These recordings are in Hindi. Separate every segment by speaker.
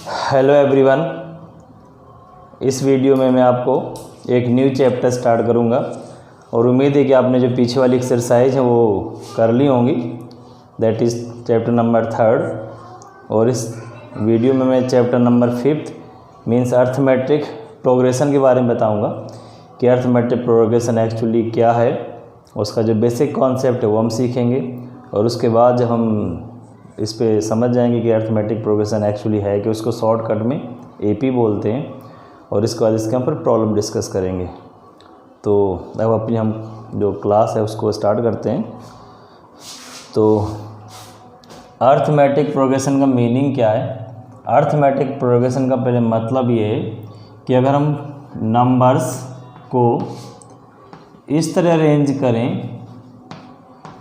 Speaker 1: हेलो एवरीवन, इस वीडियो में मैं आपको एक न्यू चैप्टर स्टार्ट करूंगा और उम्मीद है कि आपने जो पीछे वाली एक्सरसाइज है वो कर ली होंगी। दैट इज़ चैप्टर नंबर 3 और इस वीडियो में मैं chapter number 5 means arithmetic progression के बारे में बताऊंगा कि अर्थमेटिक प्रोग्रेशन एक्चुअली क्या है। उसका जो बेसिक कॉन्सेप्ट है वो हम सीखेंगे और उसके बाद जब हम इस पे समझ जाएंगे कि अर्थमेटिक प्रोग्रेशन एक्चुअली है कि उसको शॉर्टकट में एपी बोलते हैं और इसके बाद इसके ऊपर प्रॉब्लम डिस्कस करेंगे। तो अब अपनी हम जो क्लास है उसको स्टार्ट करते हैं। तो अर्थमेटिक प्रोग्रेशन का मीनिंग क्या है? अर्थमेटिक प्रोग्रेशन का पहले मतलब ये है कि अगर हम नंबर्स को इस तरह अरेंज करें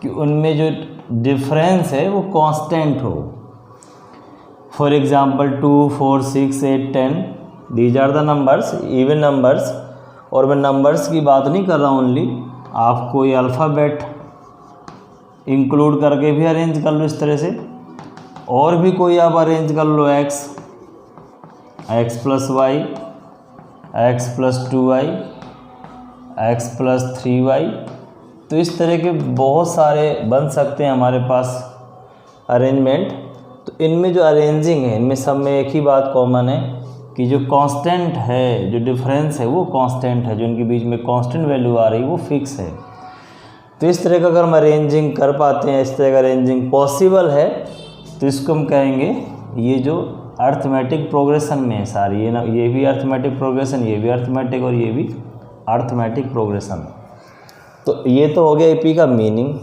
Speaker 1: कि उनमें जो डिफरेंस है वो कांस्टेंट हो। For example 2, 4, 6, 8, 10 these are the numbers, even numbers. और मैं नंबर्स की बात नहीं कर रहा हूँ ओनली, आप कोई अल्फ़ाबेट इंक्लूड करके भी अरेंज कर लो इस तरह से, और भी कोई आप अरेंज कर लो x + y, x + 2y, x + 3y। तो इस तरह के बहुत सारे बन सकते हैं हमारे पास अरेंजमेंट। तो इनमें जो अरेंजिंग है इनमें सब में एक ही बात कॉमन है कि जो कांस्टेंट है, जो डिफरेंस है वो कांस्टेंट है, जो इनके बीच में कांस्टेंट वैल्यू आ रही है वो फिक्स है। तो इस तरह का अगर हम अरेंजिंग कर पाते हैं, इस तरह का अरेंजिंग पॉसिबल है, तो इसको हम कहेंगे ये जो अर्थमेटिक प्रोग्रेशन में है सारी, ये भी अर्थमेटिक प्रोग्रेशन, ये भी अर्थमेटिक और ये भी अर्थमेटिक प्रोग्रेशन। तो ये तो हो गया एपी का मीनिंग।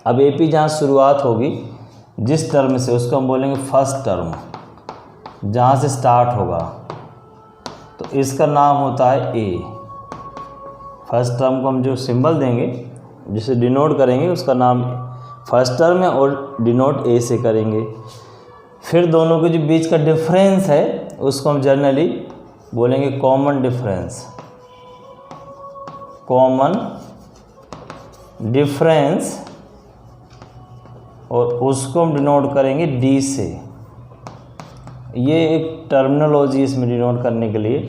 Speaker 1: अब एपी जहाँ शुरुआत होगी जिस टर्म से, उसको हम बोलेंगे फर्स्ट टर्म, जहाँ से स्टार्ट होगा तो इसका नाम होता है ए। फर्स्ट टर्म को हम जो सिंबल देंगे, जिसे डिनोट करेंगे, उसका नाम फर्स्ट टर्म है और डिनोट ए से करेंगे। फिर दोनों के जो बीच का डिफरेंस है उसको हम जनरली बोलेंगे कॉमन डिफरेंस, कॉमन डिफरेंस, और उसको हम डिनोट करेंगे डी से। ये एक टर्मिनोलॉजी इसमें डिनोट करने के लिए।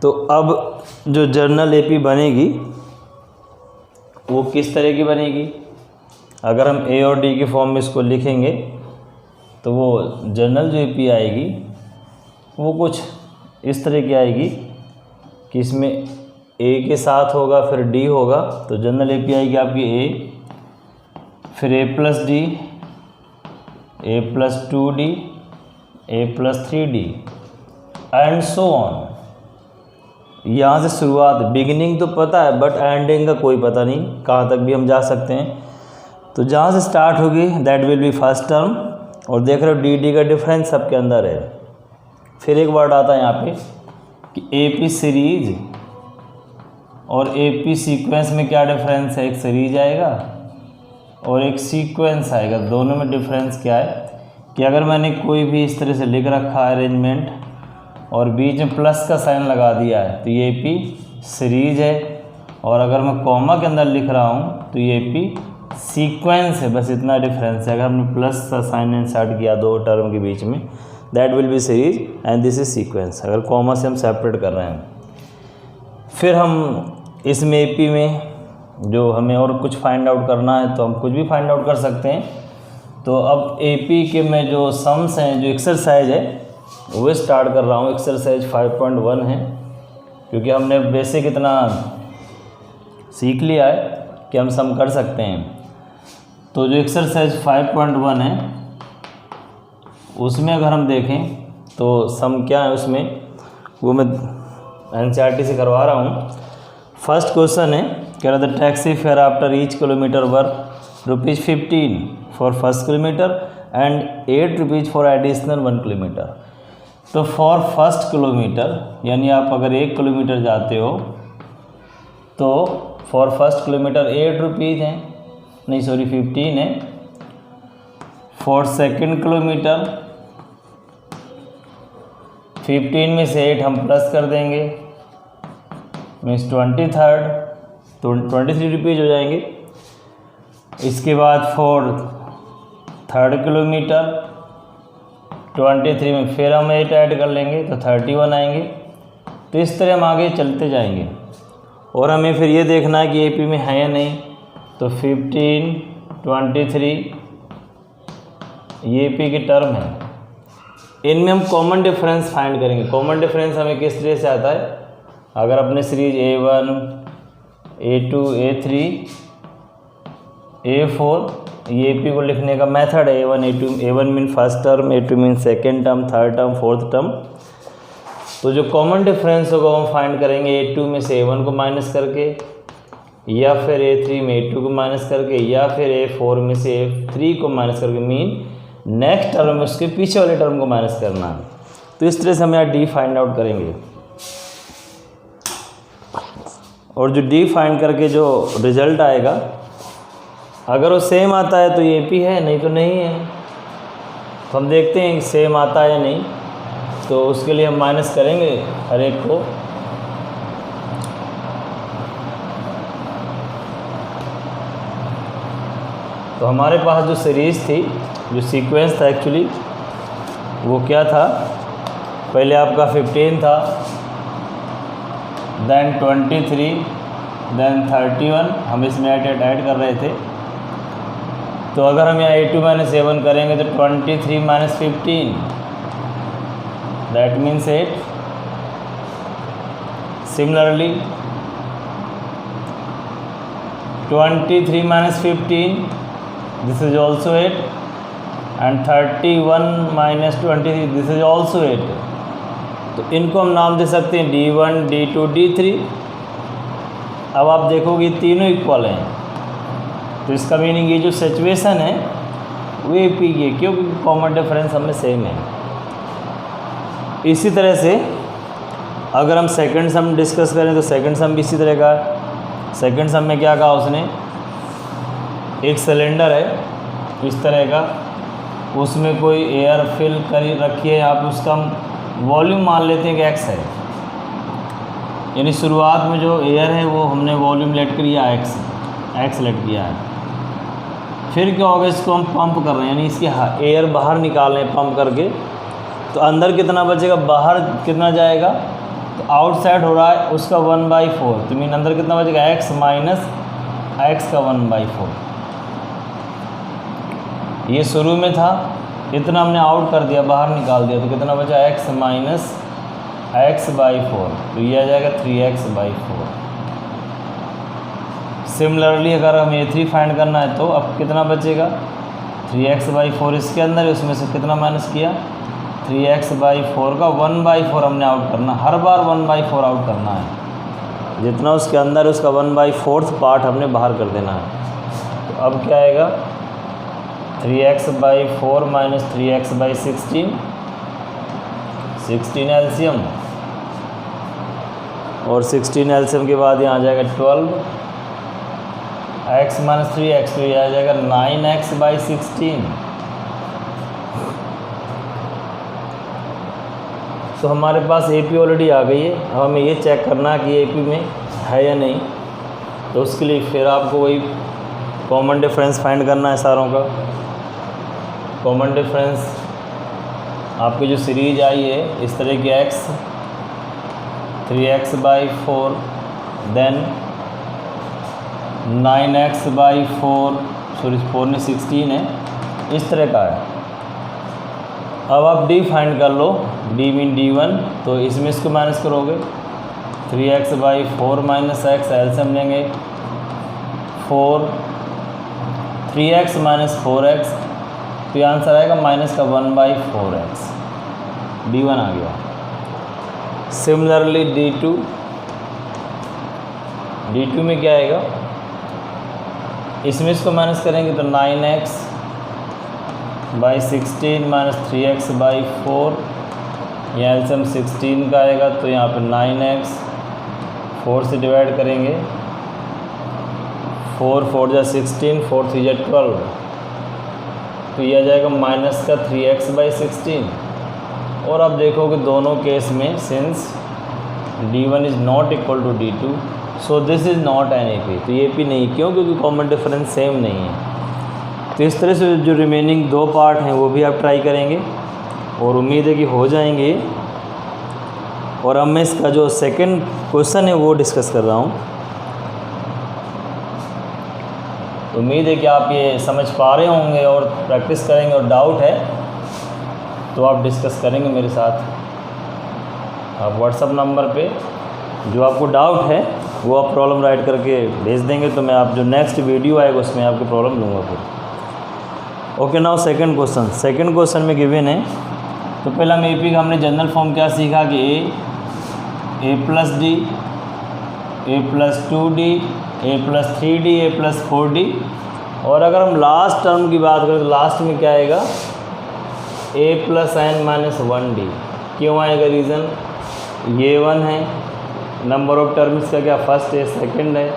Speaker 1: तो अब जो जर्नल एपी बनेगी वो किस तरह की बनेगी? अगर हम ए और डी की फॉर्म में इसको लिखेंगे तो वो जर्नल जो एपी आएगी वो कुछ इस तरह की आएगी कि इसमें ए के साथ होगा, फिर डी होगा, तो जनरल एपी आएगी आपकी ए, फिर a + d, a + 2d, a + 3d and so on. यहाँ से शुरुआत, बिगिनिंग तो पता है बट एंडिंग का कोई पता नहीं, कहाँ तक भी हम जा सकते हैं। तो जहाँ से स्टार्ट होगी that will be first term, और देख रहे हो डी का डिफरेंस सबके अंदर है। फिर एक वर्ड आता है यहाँ पे कि एपी सीरीज और एपी सीक्वेंस में क्या डिफरेंस है? एक सीरीज आएगा और एक सीक्वेंस आएगा। दोनों में डिफरेंस क्या है कि अगर मैंने कोई भी इस तरह से लिख रखा है अरेंजमेंट और बीच में प्लस का साइन लगा दिया है तो ये एपी सीरीज है, और अगर मैं कॉमा के अंदर लिख रहा हूँ तो ये एपी सीक्वेंस है। बस इतना डिफरेंस है। अगर हमने प्लस का साइन इंसर्ट किया दो टर्म के बीच में, that will be series and this is sequence, अगर कॉमा से हम सेपरेट कर रहे हैं। फिर हम इसमें एपी में जो हमें और कुछ फाइंड आउट करना है तो हम कुछ भी फाइंड आउट कर सकते हैं। तो अब एपी के में जो सम्स हैं, जो एक्सरसाइज है वो स्टार्ट कर रहा हूँ। एक्सरसाइज 5.1 है, क्योंकि हमने बेसिक इतना सीख लिया है कि हम सम कर सकते हैं। तो जो एक्सरसाइज 5.1 है उसमें अगर हम देखें तो सम क्या है उसमें, वो मैं एनसीईआरटी से करवा रहा हूँ। फर्स्ट क्वेश्चन है, कह रहा था taxi fare after each kilometre worth ₹15 for first kilometre and 8 rupees for additional 1 kilometre. तो फॉर फर्स्ट किलोमीटर, यानी आप अगर 1 किलोमीटर जाते हो तो फॉर फर्स्ट किलोमीटर 8 रुपीज़ हैं, नहीं सॉरी 15 है। फॉर सेकेंड किलोमीटर 15 में से 8 हम प्लस कर देंगे, मीन्स 23rd, तो 23 रुपीज़ हो जाएंगे। इसके बाद फॉर थर्ड किलोमीटर 23 में फिर हम 8 ऐड कर लेंगे तो 31 आएंगे। तो इस तरह हम आगे चलते जाएंगे और हमें फिर ये देखना है कि AP में है या नहीं। तो 15, 23 ये AP की टर्म है। इनमें हम कॉमन डिफरेंस फाइंड करेंगे। कॉमन डिफरेंस हमें किस तरह से आता है, अगर अपने series A1, A2, A3, A4 ये AP को लिखने का मेथड है A1, A2, A1 mean first term, A2 mean second term, third term, fourth term. तो जो कॉमन डिफरेंस होगा हम फाइंड करेंगे A2 में से A1 को माइनस करके, या फिर A3 में A2 को माइनस करके, या फिर A4 में से A3 को माइनस करके, मीन नेक्स्ट टर्म में उसके पीछे वाले टर्म को माइनस करना है। तो इस तरह से हम यहाँ D फाइंड आउट करेंगे और जो D फाइंड करके जो रिजल्ट आएगा अगर वो सेम आता है तो ये AP है, नहीं तो नहीं है। तो हम देखते हैं सेम आता है या नहीं, तो उसके लिए हम माइनस करेंगे हर एक को। तो हमारे पास जो सीरीज़ थी, जो सीक्वेंस था एक्चुअली वो क्या था, पहले आपका 15 था, देन 23, देन 31, हम इसमें ऐड कर रहे थे। तो अगर हम यहाँ A2 माइनस A1 करेंगे तो 23 minus 15 that means 8। Similarly 23 minus 15 this is also 8 and 31 minus 23 this is also 8। तो इनको हम नाम दे सकते हैं D1, D2, D3। अब आप देखोगे तीनों इक्वल हैं, तो इसका मीनिंग ये जो सिचुएशन है वो AP की है, क्योंकि कॉमन डिफरेंस हमें सेम है। इसी तरह से अगर हम सेकंड सम डिस्कस करें तो सेकंड सम भी इसी तरह का। सेकंड सम में क्या कहा उसने, एक सिलेंडर है इस तरह का, उसमें कोई एयर फिल कर रखी है, आप उसका वॉल्यूम मान लेते हैं कि x है, यानी शुरुआत में जो एयर है वो हमने वॉल्यूम लेट किया x लेट किया है। फिर क्या होगा, इसको हम पंप कर रहे हैं, यानी इसकी एयर बाहर निकाल रहे हैं पंप करके। तो अंदर कितना बचेगा, बाहर कितना जाएगा, तो आउटसाइड हो रहा है उसका 1/4, तो मीन अंदर कितना बचेगा x माइनस x का 1/4। ये शुरू में था, इतना हमने आउट कर दिया, बाहर निकाल दिया, तो कितना बचा x माइनस x/4, तो ये आ जाएगा 3x/4। सिमिलरली अगर हमें A3 फाइंड करना है तो अब कितना बचेगा, 3x/4 इसके अंदर है, उसमें से कितना माइनस किया, 3x/4 का 1/4 हमने आउट करना, हर बार 1/4 आउट करना है, जितना उसके अंदर है उसका 1/4 पार्ट हमने बाहर कर देना है। तो अब क्या आएगा, 3x/4 माइनस 3x/16, 16 एलसीएम, और 16 एलसीएम के बाद यहाँ आ जाएगा 12, x माइनस 3x, तो ये आ जाएगा 9x/16। तो हमारे पास AP ऑलरेडी आ गई है। अब हमें ये चेक करना है कि AP में है या नहीं, तो उसके लिए फिर आपको वही कॉमन डिफरेंस फाइंड करना है सारों का। कॉमन डिफरेंस आपकी जो सीरीज आई है इस तरह की x 3x/4 then 9x/4, sorry 4 में 16 है, इस तरह का है। अब आप D फाइंड कर लो, D मीन D1, तो इसमें इसको माइनस करोगे, 3x/4 माइनस x, एलसीएम लेंगे 4, 3x माइनस 4x, तो ये आंसर आएगा माइनस का 1/4x, D1 आ गया। सिमिलरली D2 में क्या आएगा, इसमें इसको माइनस करेंगे तो 9x/16 माइनस 3x/4, यहाँ एलसीएम 16 का आएगा, तो यहाँ पर 9x 4 से डिवाइड करेंगे, 4 4 जा 16, 4 3 जा 12, तो यह आ जाएगा माइनस का 3x/16। और अब देखोगे दोनों केस में सिंस D1 is not equal to D2, so this is not an AP। तो ये AP नहीं, क्यों, क्योंकि कॉमन डिफरेंस सेम नहीं है। तो इस तरह से जो रिमेनिंग दो पार्ट हैं वो भी आप ट्राई करेंगे। और उम्मीद है कि हो जाएंगे। और अब मैं इसका जो सेकंड क्वेश्चन है वो डिस्कस कर रहा हूँ। उम्मीद है कि आप ये समझ पा रहे होंगे और प्रैक्टिस करेंगे, और डाउट है तो आप डिस्कस करेंगे मेरे साथ। आप व्हाट्सएप नंबर पे जो आपको डाउट है वो आप प्रॉब्लम राइट करके भेज देंगे, तो मैं आप जो नेक्स्ट वीडियो आएगा उसमें आपकी प्रॉब्लम लूँगा फिर। ओके, नाउ सेकंड क्वेश्चन में गिवन है। तो पहला हम एपी का हमने जनरल फॉर्म क्या सीखा कि ए प्लस डी, ए प्लस 2d, ए प्लस 3d, ए प्लस 4d। और अगर हम लास्ट टर्म की बात करें तो लास्ट में क्या आएगा, ए प्लस n माइनस 1d। क्यों आएगा, रीज़न ये 1 है, नंबर ऑफ टर्म्स का क्या फर्स्ट है, सेकंड है,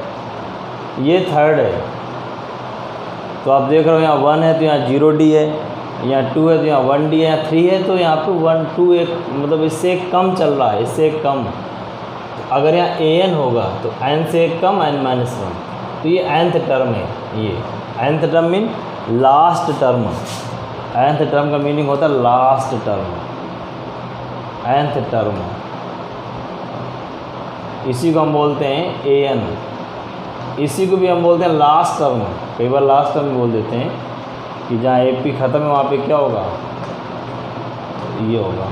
Speaker 1: ये थर्ड है। तो आप देख रहे हो यहाँ 1 है तो यहाँ 0d है, यहाँ 2 है तो यहाँ 1d है, यहाँ 3 है तो यहाँ पे 1 2 एक मतलब इससे एक कम चल रहा है, इससे एक कम। अगर यहाँ an होगा तो n से एक कम n माइनस 1, तो ये nth टर्म है। ये nth term mean last term. nth term का मीनिंग होता है लास्ट टर्म, nth टर्म। इसी को हम बोलते हैं an। इसी को भी हम बोलते हैं लास्ट टर्म। कई बार लास्ट टर्म बोल देते हैं कि जहाँ AP ख़त्म है वहाँ पे क्या होगा, ये होगा,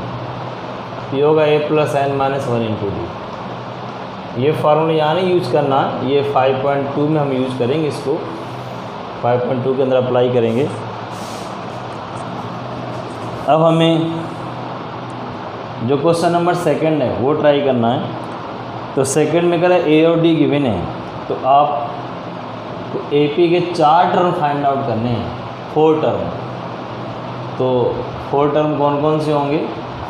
Speaker 1: ये होगा a plus n minus 1 into D. ये फार्मूला यहाँ नहीं यूज करना, ये 5.2 में हम यूज करेंगे इसको, 5.2 के अंदर अप्लाई करेंगे। अब हमें जो क्वेश्चन नंबर सेकंड है वो ट्राई करना है। तो सेकंड में करें ए और डी गिवन है, तो आप तो AP के 4 टर्म फाइंड आउट करने हैं, 4 टर्म। तो 4 टर्म कौन कौन से होंगे,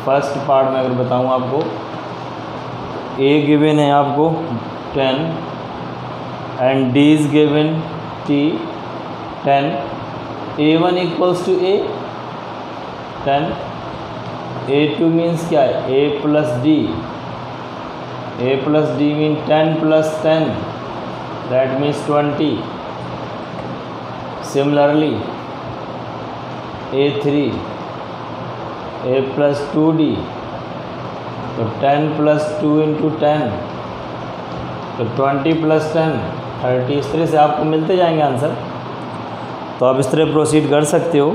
Speaker 1: फर्स्ट पार्ट में अगर बताऊँ आपको, A गिवन है आपको 10 and D is given T 10, A1 equals to A 10, A2 means क्या है, A plus D, A plus D mean 10 plus 10 that means 20। Similarly A3 A plus 2D, तो 10 प्लस 2 इंटू 10, तो 20 प्लस 10 30। इस तरह से आपको मिलते जाएंगे आंसर। तो आप इस तरह प्रोसीड कर सकते हो।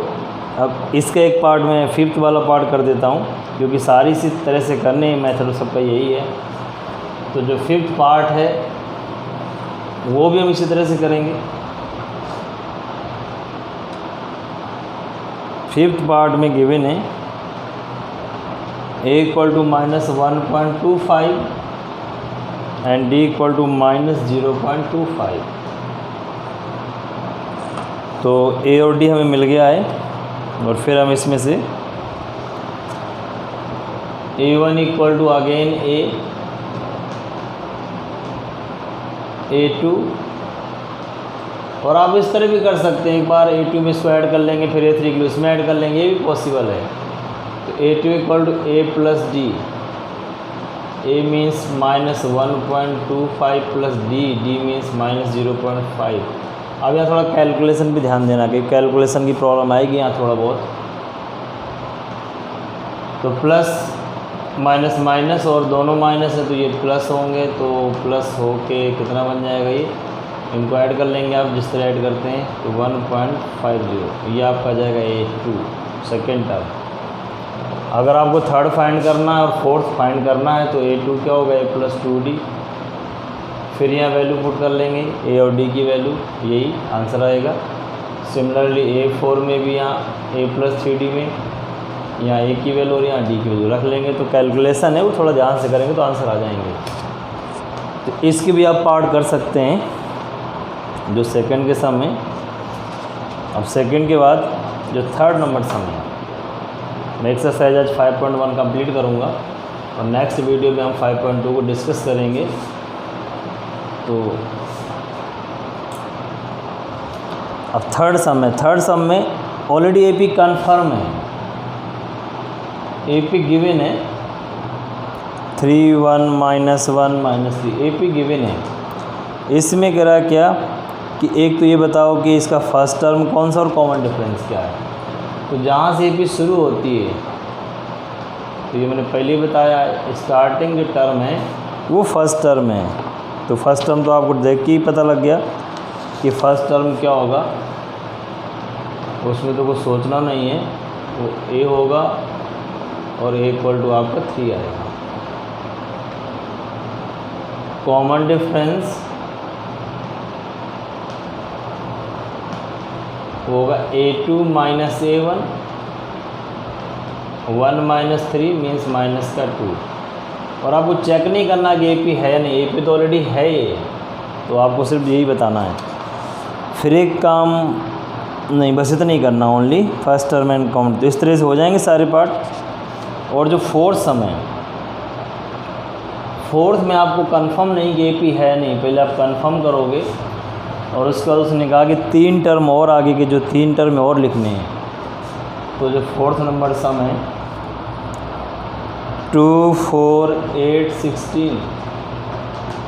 Speaker 1: अब इसका एक पार्ट मैं फिफ्थ वाला पार्ट कर देता हूँ, क्योंकि सारी इसी तरह से करने मेथड सबका यही है। तो जो फिफ्थ पार्ट है वो भी हम इसी तरह से करेंगे। फिफ्थ पार्ट में गिवन है A equal to minus 1.25 and D equal to minus 0.25। तो A और D हमें मिल गया है, और फिर हम इसमें से A1 equal to again A2, और आप इस तरह भी कर सकते हैं, एक बार A2 में इसको ऐड कर लेंगे, फिर A3 के लिए इसमें ऐड कर लेंगे, ये भी पॉसिबल है। तो A2 equal to A plus D, A means minus 1.25 plus D means minus 0.5। अब यहाँ थोड़ा कैलकुलेशन भी ध्यान देना, कि कैलकुलेशन की प्रॉब्लम आएगी यहाँ थोड़ा बहुत। तो प्लस माइनस माइनस और दोनों माइनस है तो ये प्लस होंगे, तो प्लस हो के कितना बन जाएगा, ये इनको ऐड कर लेंगे आप जिस तरह ऐड करते हैं। तो 1.50 ये आपका जाएगा A2 सेकेंड टर्म। अगर आपको थर्ड फाइंड करना है और फोर्थ फाइंड करना है तो A2 क्या होगा, A प्लस 2D। फिर यहाँ वैल्यू पुट कर लेंगे A और D की वैल्यू, यही आंसर आएगा। सिमिलरली A4 में भी यहाँ A प्लस 3D में यहाँ A की वैल्यू और यहाँ D की वैल्यू रख लेंगे। तो कैलकुलेशन है वो थोड़ा ध्यान से करेंगे तो आंसर आ जाएंगे। तो इसकी भी आप पार्ट कर सकते हैं जो सेकंड के सम में। अब सेकंड के बाद जो थर्ड नंबर सम है, मैं एक्सरसाइज आज 5.1 कंप्लीट करूँगा, और नेक्स्ट वीडियो में हम 5.2 को डिस्कस करेंगे। तो अब थर्ड सम है। थर्ड सम में ऑलरेडी AP कन्फर्म है, AP गिवन है 3 1 माइनस 1 माइनस 3, AP गिवन है। इसमें कह रहा क्या कि एक तो ये बताओ कि इसका फर्स्ट टर्म कौन सा और कॉमन डिफरेंस क्या है। तो जहाँ से AP शुरू होती है तो ये मैंने पहले ही बताया, स्टार्टिंग जो टर्म है वो फर्स्ट टर्म है। तो फर्स्ट टर्म तो आपको देख के ही पता लग गया कि फर्स्ट टर्म क्या होगा, उसमें तो कुछ सोचना नहीं है, वो ए होगा और ए इक्वल टू आपका 3 आएगा। कॉमन डिफरेंस होगा A2 minus A1, 1 minus 3 means minus का 2। और आपको चेक नहीं करना कि AP है या नहीं, AP तो ऑलरेडी है ये, तो आपको सिर्फ यही बताना है। फिर एक काम नहीं, बस इतना ही करना, only first term and common. तो इस तरह से हो जाएंगे सारे पार्ट। और जो फोर्थ सम है, फोर्थ में आपको कंफर्म नहीं कि AP है नहीं, पहले आप कंफर्म करोगे और उसके बाद उसने कहा कि 3 टर्म और आगे के जो 3 टर्म और लिखने हैं। तो जो फोर्थ नंबर सम है 2, 4, 8, 16।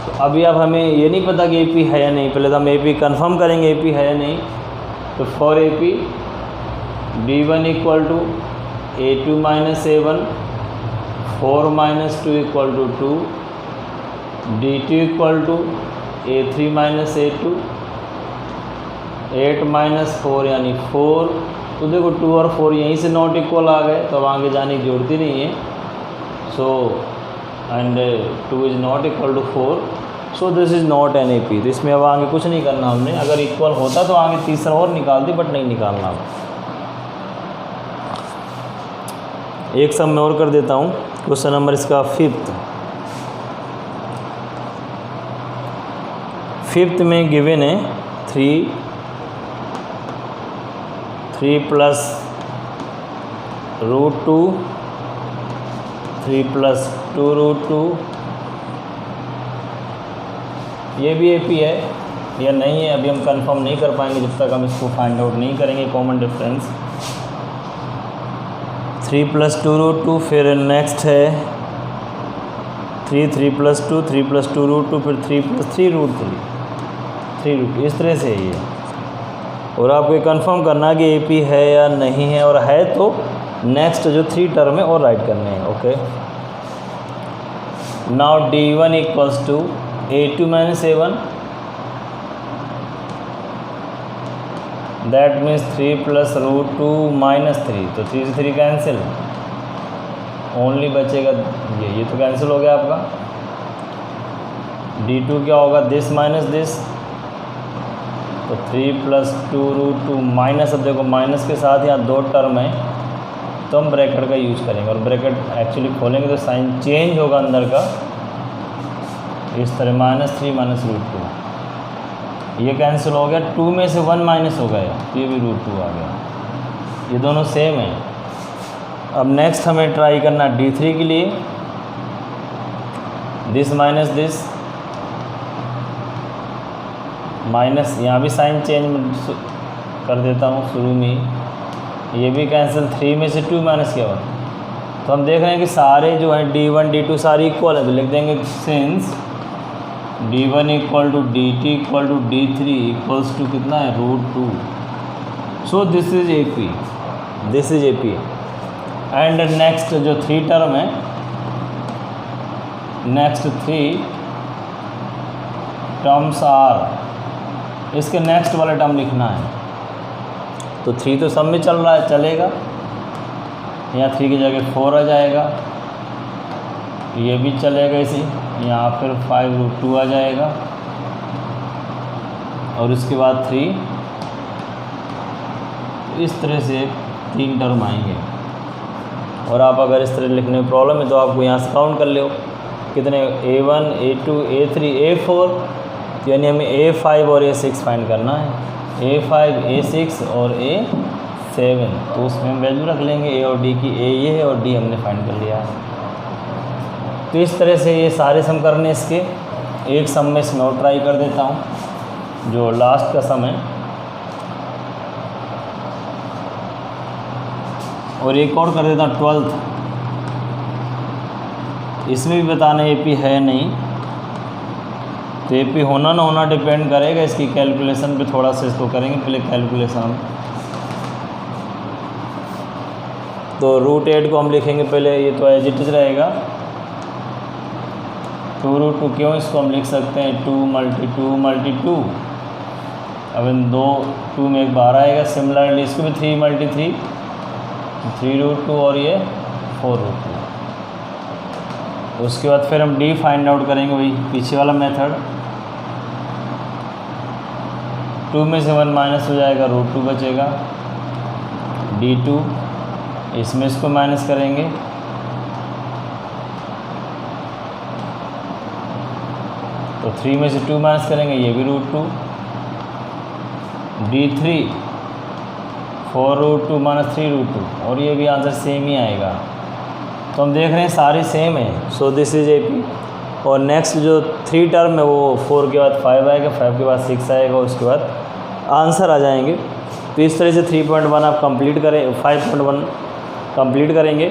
Speaker 1: तो अभी अब हमें ये नहीं पता कि AP है या नहीं, पहले तो हम AP कंफर्म करेंगे AP है या नहीं। तो for AP D1 equal to A2 minus A1, 4 minus 2 equal to 2, D2 equal to A3 minus A2, 8 minus 4 यानी 4। तो देखो 2 और 4 यहीं से नॉट इक्वल आ गए, तो अब आगे जाने की जरूरत ही नहीं है। So and 2 is not equal to 4, so this is not an AP। तो इसमें अब आगे कुछ नहीं करना हमने, अगर इक्वल होता तो आगे तीसरा और निकालती, बट नहीं निकालना। अब एक सम मैं और कर देता हूँ। क्वेश्चन नंबर इसका फिफ्थ में गिवन है 3 प्लस √2, 3 प्लस 2 √2। ये भी AP है या नहीं है अभी हम कंफर्म नहीं कर पाएंगे जब तक हम इसको फाइंड आउट नहीं करेंगे कॉमन डिफरेंस। 3 प्लस 2 √2, फिर नेक्स्ट है 3 प्लस 2, 3 प्लस 2 √2, फिर 3 प्लस 3 √3, 3 √2। इस तरह से है ये। और आपको ये कंफर्म करना है कि AP है या नहीं है, और है तो नेक्स्ट जो 3 टर्म है और राइट करने हैं। Okay, now D1 equals to A2 minus A1, that means 3 plus √2 minus 3, तो 3 से 3 कैंसिल, ओनली बचेगा ये तो कैंसिल हो गया आपका। D2 क्या होगा, दिस माइनस दिस, तो 3 प्लस 2 √2 माइनस, अब देखो माइनस के साथ यहाँ 2 टर्म है तो हम ब्रैकेट का यूज़ करेंगे, और ब्रैकेट एक्चुअली खोलेंगे तो साइन चेंज होगा अंदर का, इस तरह -3 माइनस √2, ये कैंसिल हो गया। 2 में से 1 माइनस हो गया, ये भी √2 आ गया, ये दोनों सेम है। अब नेक्स्ट हमें ट्राई करना D3 के लिए, दिस माइनस दिस, माइनस यहाँ भी साइन चेंज कर देता हूँ शुरू में ही, ये भी कैंसिल, 3 में से 2 माइनस क्या हुआ। तो हम देख रहे हैं कि सारे जो हैं D1 D2 सारी इक्वल है, तो लिख देंगे since D1 equal to D2 equal to D3 equals to कितना है, √2। So this is AP। And next जो 3 टर्म है, नेक्स्ट 3 टर्म्स आर, इसके नेक्स्ट वाला टर्म लिखना है। तो 3 तो सब में चल रहा है, चलेगा, यहाँ 3 की जगह 4 आ जाएगा, ये भी चलेगा इसी, यहाँ फिर 5 √2 आ जाएगा, और इसके बाद 3, इस तरह से 3 टर्म आएंगे। और आप अगर इस तरह लिखने में प्रॉब्लम है तो आपको यहाँ से काउंट कर लो कितने, A1 A2 A3 A4, यानी हमें A5 और A6 फाइंड करना है, A5 A6 और A7। तो उसमें हम वैल्यू रख लेंगे A और D की, A ये है और D हमने फाइंड कर लिया है। तो इस तरह से ये सारे सम करने इसके। एक सम में इसमें और ट्राई कर देता हूँ, जो लास्ट का सम है, और एक और कर देता हूँ 12th। इसमें भी बताना AP है नहीं, तो AP होना ना होना डिपेंड करेगा इसकी कैलकुलेशन पे, थोड़ा सा इसको करेंगे पहले कैलकुलेशन। तो √8 को हम लिखेंगे पहले, ये तो एज इट इज रहेगा 2√2, क्यों इसको हम लिख सकते हैं 2 × 2 अब इन 2 में एक बाहर आएगा। सिमिलरली इसको भी 3 × 3 3√2 और ये 4√2। उसके बाद फिर हम d फाइंड आउट करेंगे, वही पीछे वाला मेथड। 2 में से 1 माइनस हो जाएगा, √2 बचेगा। d2 इसमें इसको माइनस करेंगे, तो 3 में से 2 माइनस करेंगे, ये भी √2। d3 4√2 माइनस 3√2, और ये भी आंसर सेम ही आएगा। तो हम देख रहे हैं सारे सेम है। सो दिस इज AP। और नेक्स्ट जो 3 टर्म है वो 4 के बाद 5 आएगा, 5 के बाद 6 आएगा, उसके बाद आंसर आ जाएंगे। तो इस तरह से 3.1 आप कंप्लीट करें, 5.1 कंप्लीट करेंगे।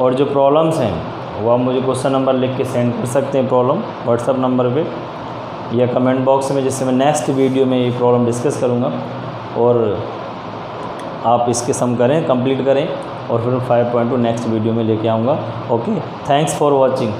Speaker 1: और जो प्रॉब्लम्स हैं वो आप मुझे क्वेश्चन नंबर लिख के सेंड कर सकते हैं प्रॉब्लम व्हाट्सअप नंबर पे या कमेंट बॉक्स में, जिससे मैं नेक्स्ट वीडियो में ये प्रॉब्लम डिस्कस करूँगा और आप इसके सम करें, कंप्लीट करें, और फिर 5.2 नेक्स्ट वीडियो में लेके आऊँगा। Okay, thanks for watching.